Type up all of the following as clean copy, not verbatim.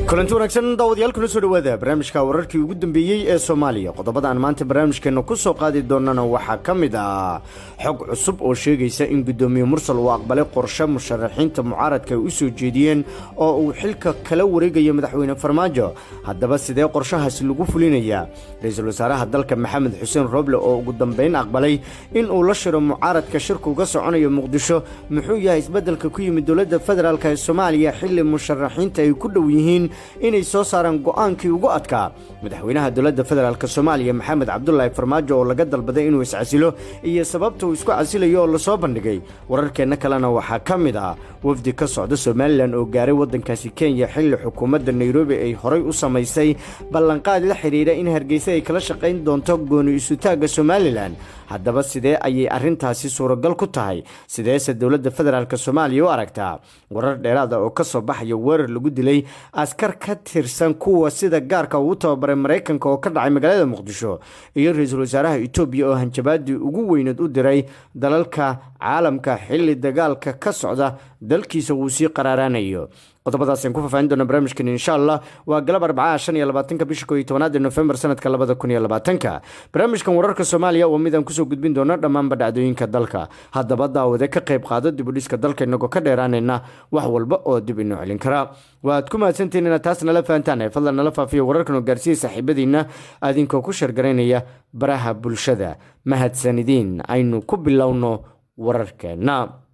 kulanti wanaagsan daawadayaal kuna soo dhawaada barnaamijka wararkii ugu dambeeyay ee Soomaaliya. qodobada aan maanta barnaamijkeena ku soo qaadi doonana waxaa kamid ah xog cusub oo sheegaysa in gudoomiye Mursal uu aqbalay qorshe musharaxiinta mucaaradka ay u soo jeediyeen oo uu xilka kala wareegayo madaxweyne Farmaajo. haddaba sidee qorshahaasi lagu fulinayaa? ra'iisul wasaaraha dalka Maxamed Xuseen Roble oo ugu dambeyn aqbalay in uu la shiro mucaaradka shirku uga soconayo Muqdisho. muxuu yahay isbedelka ku yimid dowladda federaalka ee Soomaaliya xilli musharaxiinta ay ku dhow yihiin inay soo saaraan go'aankii ugu adkaa? madaxweynaha dowladda federaalka Soomaaliya Maxamed Cabdullaahi Farmaajo oo laga dalbaday inuu iscasilo iyo sababta uu isku casilayo oo la soo bandhigay. wararkeena kalena waxaa kamid ah wafdi ka socda Soomaaliland oo gaaray wadankaasi Kenya xilli xukuumadda Nairobi ay horay u samaysay ballanqaad la xiriira in Hargeysa ay kala shaqayn doonto gooni isu taagga Soomaaliland. haddaba sidee ayay arrintaasi suuragal ku tahay? sideese dowladda federaalka Soomaaliya u aragtaa? warar dheeraad ah oo ka soo baxaya weerar lagu dilay askar ka tirsan kuwa sida gaarka ugu tababaray Mareykanka oo ka dhacay magaalada Muqdisho, iyo ra'iisul wasaaraha Itoobiya oo hanjabaadii ugu weyneed u diray dalalka caalamka xilli dagaalka ka socda dalkiisa uu sii qaraaranayo. qodobadaas aan ku faahfaahin doona barnaamijkan insha Allah. waa galab 25 bisha 11 November sanadka 2020. barnaamijkan wararka Soomaaliya oo midaan kusoo gudbin doona dhammaan dhacdooyinka dalka. haddaba daawade ka qayb qaado dib u dhiska dalka inagoo ka dheeraanayna wax walba oo dib inoo celin kara. waad ku mahadsantihiin inaad taas nala fahantaan. fadlan nala faafiyo wararkan oo gaarsiiya saaxiibadiina adinkoo ku shargaraynaya baraha bulshada. mahadsanidin. aynu ku bilowno wararkeena.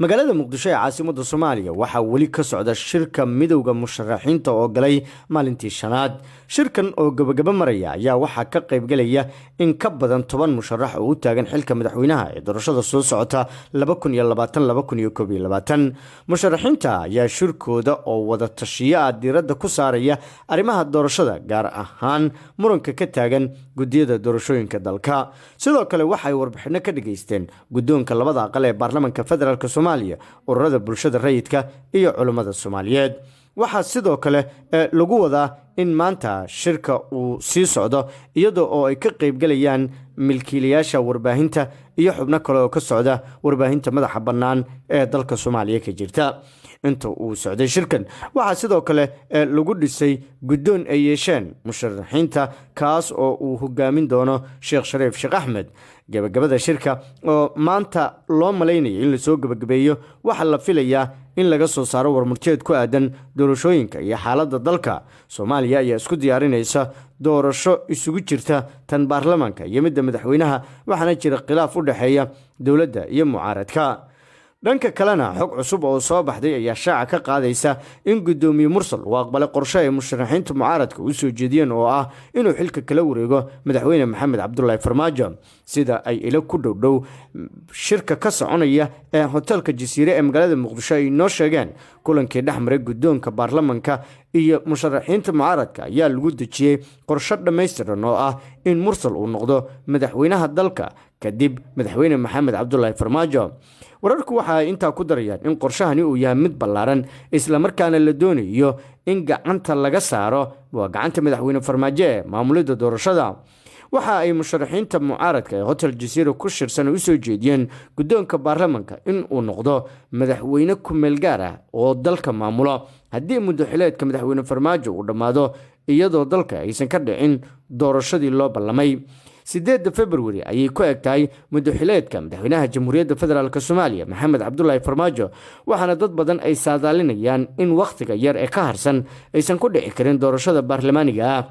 magaalada Muqdisho ee caasimadda Soomaaliya waxaa weli ka socda shirka midowga musharaxiinta oo galay maalintii shanaad. shirkan oo gabagaba maraya ayaa waxaa ka qayb galaya in ka badan 10 musharax oo u taagan xilka madaxweynaha ee doorashada soo socota 2020-2021. musharaxiinta ayaa shirkooda oo wada tashiyo diiradda ku saaraya arrimaha doorashada, gaar ahaan muranka ka taagan gudiyada doorashooyinka dalka. sidoo kale waxay warbixino ka dhageysteen gudoonka labada aqal ee baarlamaanka federaalka Soomaaliya, ururada bulshada rayidka iyo culimada Soomaaliyeed. waxaa sidoo kale lagu wadaa in maanta shirka uu sii socdo iyadoo oo ay ka qayb galayaan milkiilayaasha warbaahinta iyo xubno kale oo ka socda warbaahinta madaxa bannaan ee dalka Soomaaliya ka jirta. inta uu socday shirkan waxaa sidoo kale lagu dhisay gudoon ay yeesheen musharaxiinta, kaas oo uu hogaamin doono Sheekh Shariif Sheekh Axmed. gabagabada shirka oo maanta loo malaynayo in la soo gabagabeeyo waxaa la filayaa in laga soo saaro warmurtiyeed ku aadan doorashooyinka iyo xaaladda dalka. Soomaaliya ayaa isku diyaarinaysa doorasho isugu jirta tan baarlamaanka iyo midda madaxweynaha, waxaana jira khilaaf u dhaxeeya dowladda iyo mucaaradka. dhanka kalena xog cusub oo soo baxday ayaa shaaca ka qaadaysa in gudoomiye Mursal uu aqbalay qorshe ay musharaxiinta mucaaradka u soo jeediyeen oo ah inuu xilka kala wareego madaxweyne Maxamed Cabdullaahi Farmaajo, sida ay ila ku dhow shirka ka soconaya ee hotelka Jasiire ee magaalada Muqdisho ay noo sheegeen. kulankii dhexmaray gudoonka baarlamaanka iyo musharaxiinta mucaaradka ayaa lagu dejiyay qorshe dhameystiran oo ah in Mursal uu noqdo madaxweynaha dalka kadib madaxweyne Maxamed Cabdullaahi Farmaajo. wararku waxa ay intaa ku darayaan in qorshahani uu yahay mid ballaaran, isla markaana la doonayo in gacanta laga saaro gacanta madaxweyne Farmaajo ee maamulidda doorashada. waxa ay musharaxiinta mucaaradka ee hotel Jasiire ku shirsan u soo jeediyeen gudoonka baarlamaanka in uu noqdo madaxweyne ku meel gaar ah oo dalka maamulo haddii muddo xileedka madaxweyne Farmaajo uu dhammaado, iyadoo dalka aysan ka dhicin doorashadii loo ballamay. 8 February ayay ku egtahay muddo xileedka madaxweynaha Jamhuuriyadda Federaalka Soomaaliya Maxamed Cabdullaahi Farmaajo, waxaana dad badan ay saadaalinayaan in waqtiga yar ee ka harsan aysan ku dhici karin doorashada baarlamaaniga ah.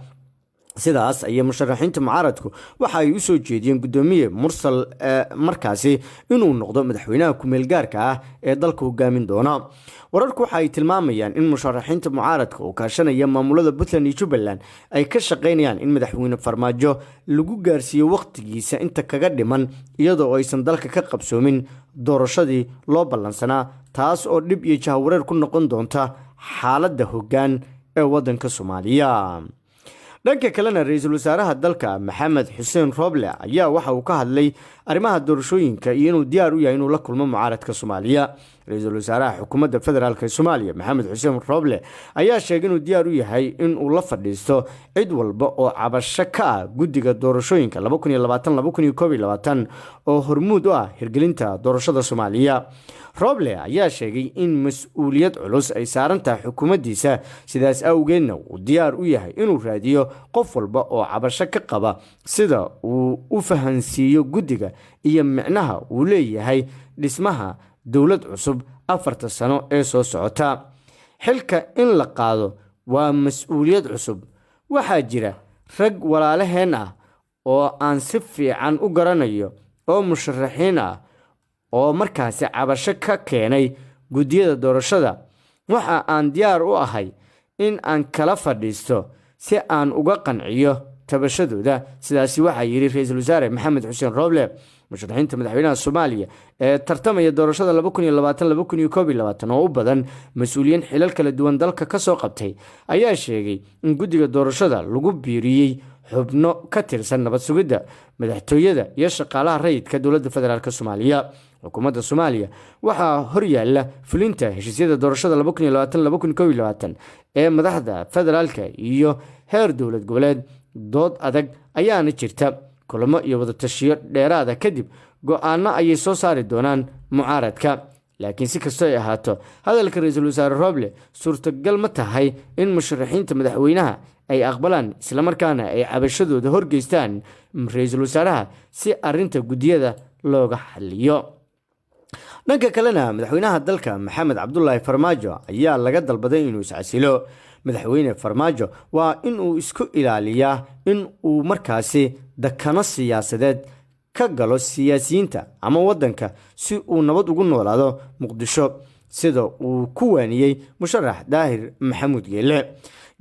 sidaas ayay musharaxiinta mucaaradku waxa ay u soo jeediyeen gudoomiye Mursal markaasi inuu noqdo madaxweynaha ku meel gaarka ah ee dalka hogaamin doona. wararku waxa ay tilmaamayaan in musharaxiinta mucaaradka oo kaashanaya maamulada Puntland iyo Jubbaland ay ka shaqaynayaan in madaxweyne Farmaajo lagu gaarsiiyo waqtigiisa inta kaga dhiman, iyadoo aysan dalka ka qabsoomin doorashadii loo ballansanaa, taas oo dhib iyo jahawareer ku noqon doonta xaaladda hoggaan ee wadanka Soomaaliya. dhanka kalena ra'iisul wasaaraha dalka Maxamed Xuseen Roble ayaa waxa uu ka hadlay arrimaha doorashooyinka iyo inuu diyaar u yahay inuu la kulmo mucaaradka Soomaaliya. ra-iisul wasaaraha xukuumadda federaalk Soomaaliya Maxamed Xuseen Roble ayaa sheegay inuu diyaar u yahay in uu la fadhiisto cid walba oo cabasho ka ah guddiga doorashooyinka 2020-2021 oo hormuud u ah hirgelinta doorashada Soomaaliya. Roble ayaa sheegay in mas'uuliyad culus ay saaran tahay xukuumaddiisa, sidaas awgeedna uu diyaar u yahay inuu raadiyo qof walba oo cabasho ka qaba sida uu u fahansiiyo guddiga iyo micnaha uu leeyahay dhismaha dowlad cusub 4 sano ee soo socota. Xilka in la qaado waa mas'uuliyad cusub. Waxaa jira rag walaalaheen ah oo aan si fiican u garanayo oo musharaxiin ah oo markaasi cabasho ka keenay guddiyada doorashada. Waxa aan diyaar u ahay in aan kala fadhiisto si aan uga qanciyo tabashadooda. Sidaasi waxaa yiri ra-iisul wasaare Maxamed Xuseen Roble. musharaxiinta madaxweynaha Soomaaliya ee tartamaya doorashada 2020-2021 oo u badan mas'uuliyiin xilal kala duwan dalka ka soo qabtay ayaa sheegay in guddiga doorashada lagu biiriyay xubno ka tirsan nabad sugidda, madaxtooyada iyo shaqaalaha rayidka dowladda federaalk Soomaaliya. xukuumadda Soomaaliya waxaa horyaala fulinta heshiisyada doorashada 2020-2021 ee madaxda federaalka iyo heer dowlad goboleed. dood adag ayaana jirta, kulamo iyo wada tashiyo dheeraada kadib go'aano ayay soo saari doonaan mucaaradka. laakiin si kastoo ay ahaato, hadalka ra-iisul wasaare Roble suurtagal ma tahay in musharaxiinta madaxweynaha ay aqbalaan isla markaana ay cabashadooda horgeystaan ra-iisul wasaaraha si arinta guddiyada looga xaliyo. dhanka kalena, madaxweynaha dalka Maxamed Cabdullaahi Farmaajo ayaa laga dalbaday inuu iscasilo. madaxweyne Farmaajo waa inuu isku ilaaliyaa in uu markaasi dakano siyaasadeed ka galo siyaasiyiinta ama wadanka si uu nabad ugu noolaado Muqdisho, sida uu ku waaniyay musharax Daahir Maxamuud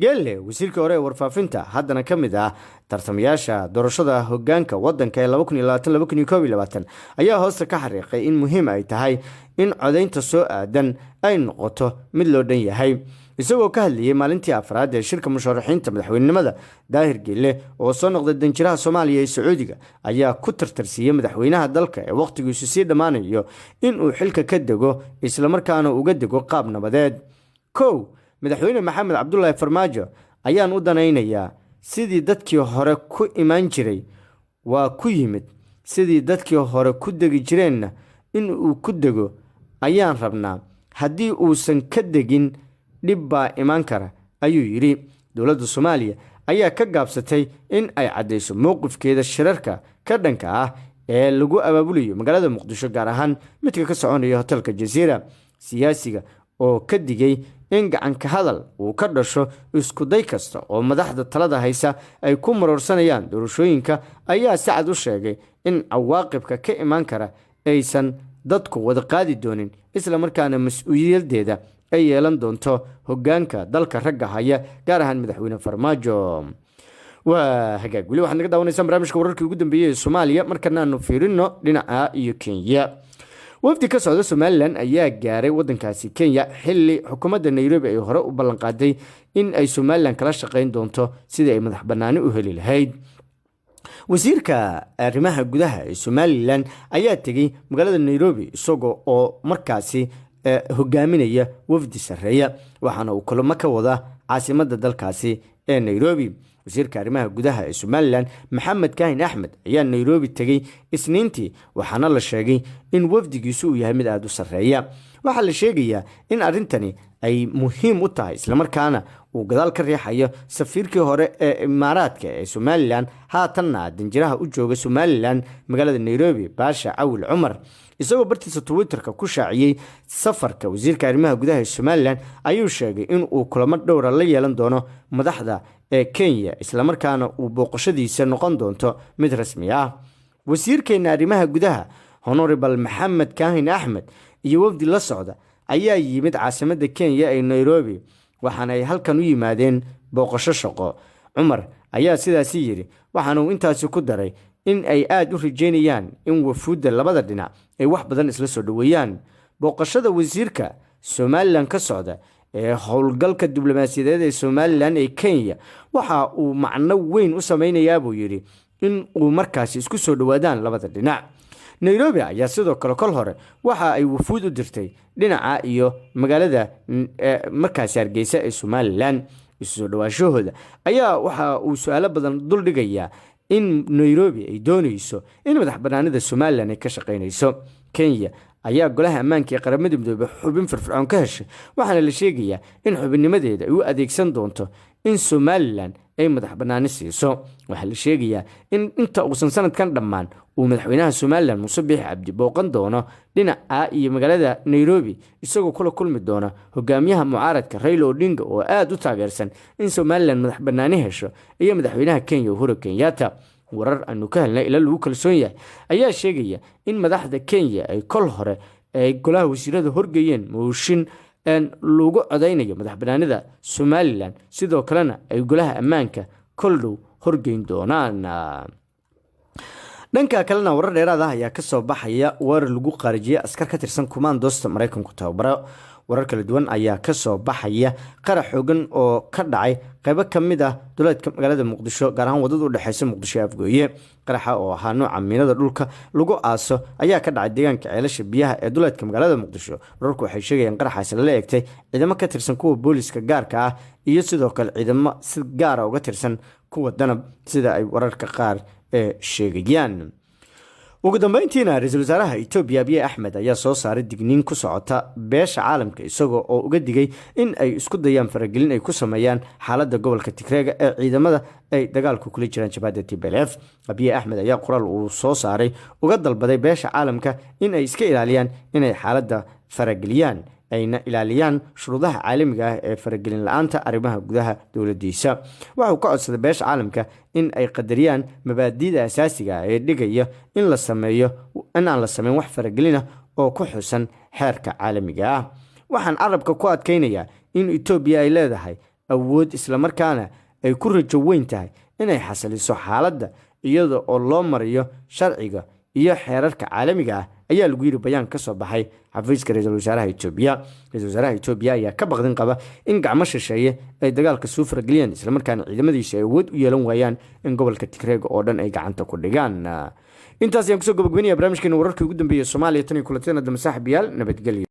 Geelle wasiirka hore ee warfaafinta haddana ka mid ah tartamayaasha doorashada hoggaanka wadanka ee 2020-2021 ayaa hoosta ka xariiqay in muhiim ay tahay in codaynta soo aadan ay noqoto mid loo dhan yahay. isagoo ka hadlayay maalintii afraad ee shirka musharaxiinta madaxweynenimada, Daahir Geelle oo soo noqday danjiraha Soomaaliya ee Sacuudiga ayaa ku tartarsiiyay madaxweynaha dalka ee waqtigiisu sii dhamaanayo in uu xilka ka dego isla markaana uga dego qaab nabadeed. madaxweyne Maxamed Cabdullaahi Farmaajo ayaan u danaynayaa sidii dadkii hore ku imaan jiray waa ku yimid, sidii dadkii hore ku degi jireenna in uu ku dego ayaan rabnaa. haddii uusan ka degin dhib baa imaan kara, ayuu yidhi. dowladda Soomaaliya ayaa ka gaabsatay in ay caddeyso mowqifkeeda shirarka ka dhanka ah ee lagu abaabulayo magaalada Muqdisho, gaar ahaan midka ka soconaya hotelka Jazeera. siyaasiga oo ka digay in gacan ka hadal uu ka dhasho isku day kasta oo madaxda talada haysa ay ku marorsanayaan doorashooyinka ayaa si cad u sheegay in cawaaqibka ka imaan kara aysan dadku wada qaadi doonin, isla markaana mas'uuliyadeeda ay yeelan doonto hoggaanka dalka ragga haya, gaar ahaan madaxweyne Farmaajo. waa hagaag weli waxaad naga daawanaysaa barnaamijka wararkii ugu dambeeyay ee Soomaaliya. markana aanu fiirino dhinaca iyo Kenya. wafdi ka socda Somaliland ayaa gaaray wadankaasi Kenya xilli xukuumadda Nairobi ay hore u ballan qaaday in ay Somaliland kala shaqeyn doonto sidii ay madax bannaani u heli lahayd. wasiirka arrimaha gudaha ee Somaliland ayaa tegay magaalada Nairobi isagoo oo markaasi hogaaminaya wafdi sareeya, waxaana uu kulamo ka wada caasimadda dalkaasi ee Nairobi. wasiirka arrimaha gudaha ee Somaliland Maxamed Kaahin Axmed ayaa Nairobi tegay Isniintii, waxaana la sheegay in wafdigiisu uu yahay mid aad u sareeya. waxaa la sheegayaa in arintani ay muhiim u tahay, isla markaana uu gadaal ka riixayo safiirkii hore ee Imaaraadka ee Somaliland haatanna danjiraha u jooga Somaliland magaalada Nairobi, Baasha Cawil Cumar. isagoo bartiisa Twitterka ku shaaciyay safarka wasiirka arrimaha gudaha ee Somaliland ayuu sheegay in uu kulamo dhowr la yeelan doono madaxda ee Kenya, isla markaana uu booqashadiisa noqon doonto mid rasmi ah. wasiirkeena arrimaha gudaha Honorable Maxamed Kaahin Axmed iyo wafdi la socda ayaa yimid caasimadda Kenya ee Nairobi, waxaana ay halkan u yimaadeen booqasho shaqo. Cumar ayaa sidaasi yiri, waxaana uu intaasi ku daray in ay aad u rajeynayaan in wafuudda labada dhinac ay wax badan isla soo dhaweeyaan. booqashada wasiirka Somaliland ka socda ee howlgalka diblomaasiyadeed ee Somaliland ee Kenya waxa uu macno weyn u sameynayaa buu yiri in uu markaas isku soo dhawaadaan labada dhinac. nairobi ayaa sidoo kale kol hore waxa ay wafuud u dirtay dhinaca iyo magaalada markaasi hargeysa ee somalilan. isu soo dhawaashahooda ayaa waxa uu su-aalo badan duldhigayaa in nairobi ay doonayso in madax banaanida somalilan ay ka shaqaynayso. kenya ayaa golaha ammaanka ee qaramada midoobay xubin firfircoon ka heshay, waxaana la sheegayaa in xubinnimadeeda ay u adeegsan doonto in somalilan ay madax banaani siiso. waxaa la sheegayaa in inta uusan sanadkan dhammaan uu madaxweynaha somalilan muuse biixi cabdi booqan doono dhinaca iyo magaalada nairobi, isagoo kula kulmi doona hogaamiyaha mucaaradka Raila Odinga oo aad u taageersan in somalilan madax banaani hesho, iyo madaxweynaha kenya Uhuru Kenyatta. warar aanu ka helnay ila lagu kalsoon yahay ayaa sheegaya in madaxda kenya ay kol hore ay golaha wasiirada horgeeyeen mooshin lagu codaynayo madax banaanida somalilan, sidoo kalena ay golaha ammaanka kol dhow horgeyn doonaan. dhanka kalena warar dheeraad ah ayaa kasoo baxaya weerar lagu qaarajiyay askar ka tirsan kumaandoosta maraykanku tababaro. warar kala duwan ayaa kasoo baxaya qarax xoogan oo ka dhacay qaybo kamid ah duleedka magaalada muqdisho, gaar ahaan wadada u dhexeysa muqdisho afgooye. qaraxa oo ahaa nooca miinada dhulka lagu aaso ayaa ka dhacay deegaanka ceelasha biyaha ee duleedka magaalada muqdisho. wararku waxay sheegayeen qaraxaasi lala eegtay ciidamo ka tirsan kuwa booliska gaarka ah iyo sidoo kale ciidamo si gaara uga tirsan kuwa danab, sida ay wararka qaar sheegayaan. ugu dambeyntiina ra-iisul wasaaraha Itoobiya Abiy Ahmed ayaa soo saaray digniin ku socota beesha caalamka, isagoo oo uga digay in ay isku dayaan faragelin ay ku sameeyaan xaaladda gobolka Tigreega ee ciidamada ay dagaalku kula jiraan jabhadda TPLF. Abiy Ahmed ayaa qoraal uu soo saaray uga dalbaday beesha caalamka in ay iska ilaaliyaan inay xaaladda farageliyaan, ayna ilaaliyaan shuruudaha caalamiga ah ee faragelin la'aanta arrimaha gudaha dowladiisa. waxa uu ka codsaday beesha caalamka in ay qadariyaan mabaadi'da asaasiga ah ee dhigaya in aan la sameyn wax faragelina oo ku xusan xeerka caalamiga ah. waxaan carabka ku adkeynayaa in Itoobiya ay leedahay awood, isla markaana ay ku rajo weyn tahay inay xasiliso xaaladda iyada oo loo marayo sharciga iyo xeerarka caalamiga ah, ayaa lagu yiri bayaan ka soo baxay xafiiska ra-iisul wasaaraha Itoobiya. ra-iisul wasaaraha Itoobiya ayaa ka baqdin qaba in gacmo shisheeye ay dagaalka soo farageliyaan, isla markaana ciidamadiisa ay awood u yeelan waayaan in gobolka Tigreega oo dhan ay gacanta ku dhigaan. intaas ayaan kusoo gabagabeynaya barnaamijkeena wararkii ugu dambeeyay Soomaaliya tan iyo kulanteena dambe saaxiibayaal, nabadgelyo.